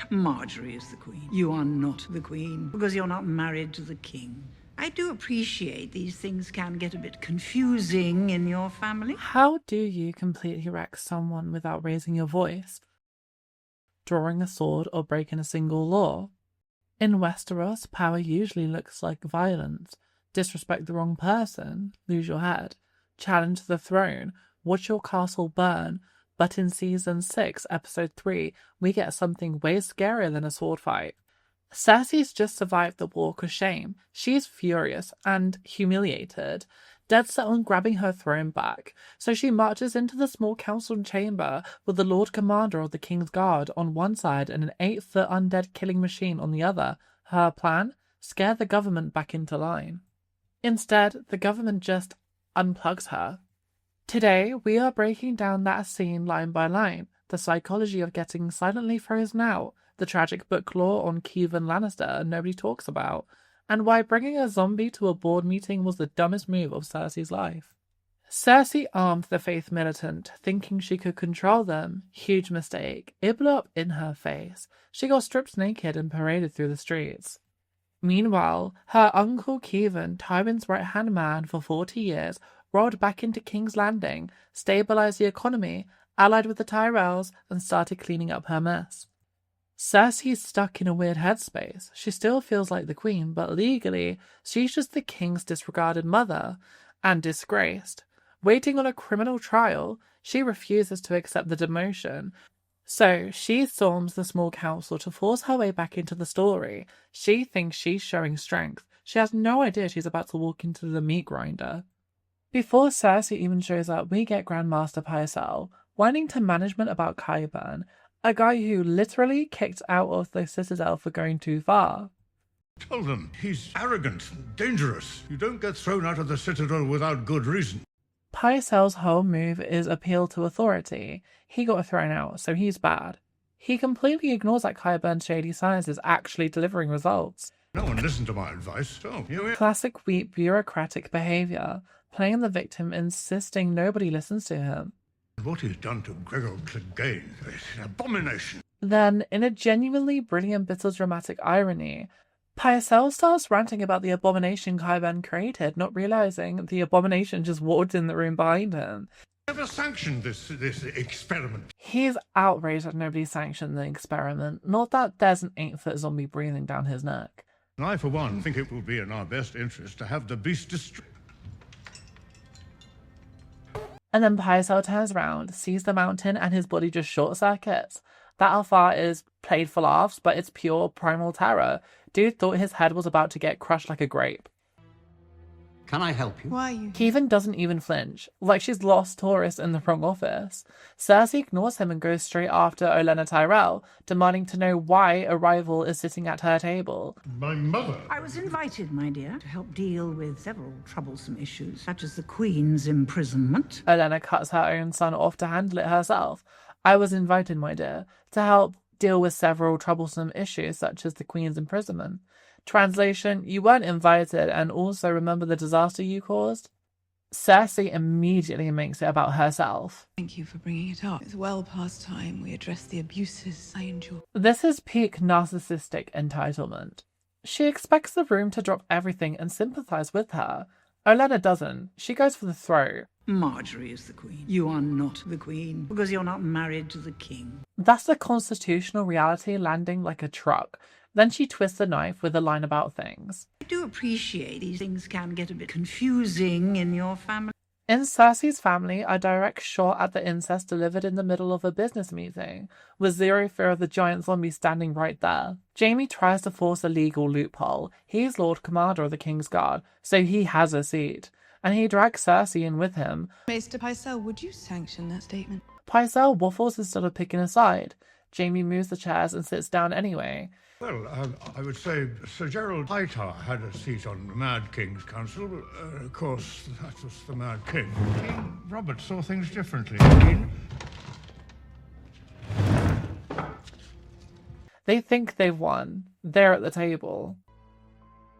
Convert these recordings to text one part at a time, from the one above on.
Marjorie is the queen. You are not the queen, because you're not married to the king. I do appreciate these things can get a bit confusing in your family. How do you completely wreck someone without raising your voice, drawing a sword, or breaking a single law? In Westeros, power usually looks like violence. Disrespect the wrong person, lose your head. Challenge the throne, watch your castle burn. But in Season 6, Episode 3, we get something way scarier than a sword fight. Cersei's just survived the walk of shame. She's furious and humiliated, dead set on grabbing her throne back. So she marches into the small council chamber with the Lord Commander of the King's Guard on one side and an 8-foot undead killing machine on the other. Her plan? Scare the government back into line. Instead, the government just unplugs her. Today, we are breaking down that scene line by line, the psychology of getting silently frozen out, the tragic book lore on Kevan Lannister nobody talks about, and why bringing a zombie to a board meeting was the dumbest move of Cersei's life. Cersei armed the Faith militant, thinking she could control them. Huge mistake. It blew up in her face. She got stripped naked and paraded through the streets. Meanwhile, her uncle Kevan, Tywin's right-hand man for 40 years, rolled back into King's Landing, stabilised the economy, allied with the Tyrells, and started cleaning up her mess. Cersei's stuck in a weird headspace. She still feels like the queen, but legally, she's just the king's disregarded mother, and disgraced. Waiting on a criminal trial, she refuses to accept the demotion. So, she storms the small council to force her way back into the story. She thinks she's showing strength. She has no idea she's about to walk into the meat grinder. Before Cersei even shows up, we get Grand Maester Pycelle whining to management about Qyburn, a guy who literally kicked out of the Citadel for going too far. Tell them he's arrogant and dangerous. You don't get thrown out of the Citadel without good reason. Pycelle's whole move is appeal to authority. He got thrown out, so he's bad. He completely ignores that Qyburn's shady science is actually delivering results. No one listened to my advice, so you... Classic weak bureaucratic behaviour, playing the victim, insisting nobody listens to him. What he's done to Gregor Clegane is an abomination. Then, in a genuinely brilliant bit of dramatic irony, Pycelle starts ranting about the abomination Qyburn created, not realising the abomination just walked in the room behind him. Never sanctioned this experiment. He's outraged that nobody sanctioned the experiment, not that there's an 8-foot zombie breathing down his neck. I, for one, think it will be in our best interest to have the beast destroyed. And then Pycelle turns around, sees the mountain, and his body just short-circuits. That alpha is played for laughs, but it's pure primal terror. Dude thought his head was about to get crushed like a grape. Can I help you? Why are you? Kevan doesn't even flinch, like she's lost tourists in the wrong office. Cersei ignores him and goes straight after Olenna Tyrell, demanding to know why a rival is sitting at her table. My mother. I was invited, my dear, to help deal with several troublesome issues, such as the queen's imprisonment. Olenna cuts her own son off to handle it herself. I was invited, my dear, to help deal with several troublesome issues, such as the queen's imprisonment. Translation, you weren't invited, and also remember the disaster you caused? Cersei immediately makes it about herself. Thank you for bringing it up. It's well past time we address the abuses I endure. This is peak narcissistic entitlement. She expects the room to drop everything and sympathise with her. Olenna doesn't. She goes for the throat. Marjorie is the queen. You are not the queen, because you're not married to the king. That's the constitutional reality landing like a truck. Then she twists the knife with a line about things. I do appreciate these things can get a bit confusing in your family. In Cersei's family, a direct shot at the incest delivered in the middle of a business meeting, with zero fear of the giant zombie standing right there. Jaime tries to force a legal loophole. He's Lord Commander of the King's Guard, so he has a seat. And he drags Cersei in with him. Maester Pycelle, would you sanction that statement? Pycelle waffles instead of picking a side. Jaime moves the chairs and sits down anyway. Well, I would say Sir Gerald Hightower had a seat on the Mad King's Council. Of course, that was the Mad King. King Robert saw things differently. They think they've won. They're at the table.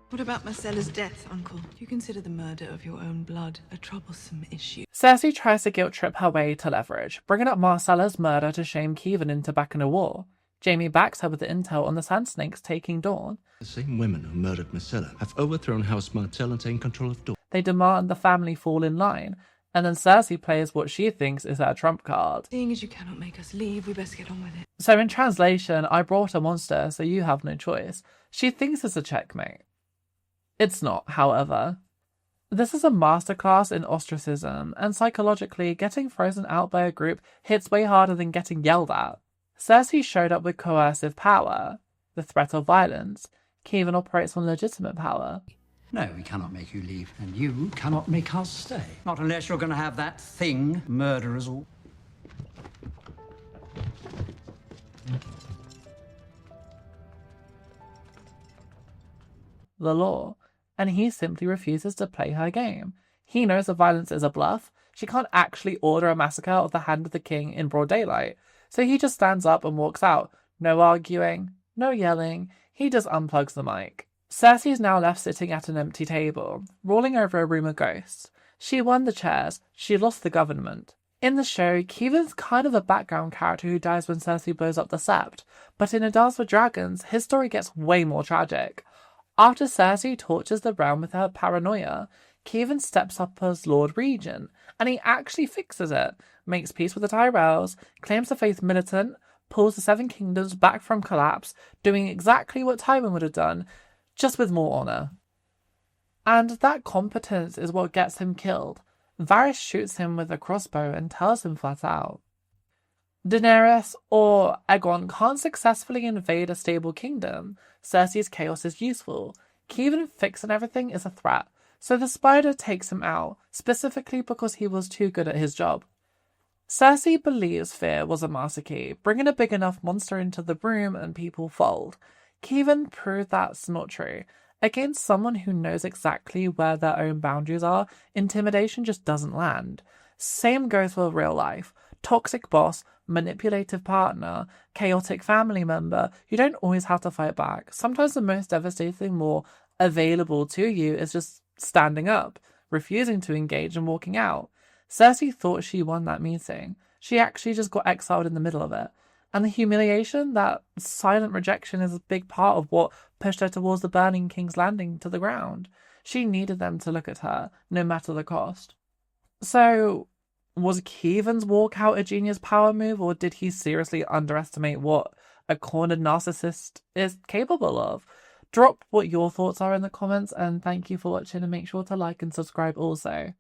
What about Marcella's death, Uncle? Do you consider the murder of your own blood a troublesome issue? Cersei tries to guilt trip her way to leverage, bringing up Marcella's murder to shame Kevan into backing a war. Jaime backs her with the intel on the Sand Snakes taking Dawn. The same women who murdered Marcella have overthrown House Martell and taken control of Dawn. They demand the family fall in line, and then Cersei plays what she thinks is her trump card. Seeing as you cannot make us leave, we best get on with it. So in translation, I brought a monster, so you have no choice. She thinks it's a checkmate. It's not, however. This is a masterclass in ostracism, and psychologically, getting frozen out by a group hits way harder than getting yelled at. Cersei showed up with coercive power, the threat of violence. Kevan operates on legitimate power. No, we cannot make you leave, and you cannot make us stay. Not unless you're going to have that thing murder us all. The law, and he simply refuses to play her game. He knows the violence is a bluff. She can't actually order a massacre of the Hand of the King in broad daylight, so he just stands up and walks out. No arguing, no yelling, he just unplugs the mic. Cersei is now left sitting at an empty table, rolling over a room of ghosts. She won the chairs, she lost the government. In the show, Kevan's kind of a background character who dies when Cersei blows up the Sept, but in A Dance with Dragons, his story gets way more tragic. After Cersei tortures the realm with her paranoia, Kevan steps up as Lord Regent, and he actually fixes it, makes peace with the Tyrells, claims the faith militant, pulls the Seven Kingdoms back from collapse, doing exactly what Tywin would have done, just with more honour. And that competence is what gets him killed. Varys shoots him with a crossbow and tells him flat out. Daenerys or Aegon can't successfully invade a stable kingdom. Cersei's chaos is useful. Kevan fixing everything is a threat, so the spider takes him out, specifically because he was too good at his job. Cersei believes fear was a master key, bringing a big enough monster into the room and people fold. Kevan proved that's not true. Against someone who knows exactly where their own boundaries are, intimidation just doesn't land. Same goes for real life. Toxic boss, manipulative partner, chaotic family member, you don't always have to fight back. Sometimes the most devastating more available to you is just standing up, refusing to engage and walking out. Cersei thought she won that meeting. She actually just got exiled in the middle of it. And the humiliation, that silent rejection, is a big part of what pushed her towards the burning King's Landing to the ground. She needed them to look at her, no matter the cost. So, was Kevan's walkout a genius power move, or did he seriously underestimate what a cornered narcissist is capable of? Drop what your thoughts are in the comments, and thank you for watching, and make sure to like and subscribe also.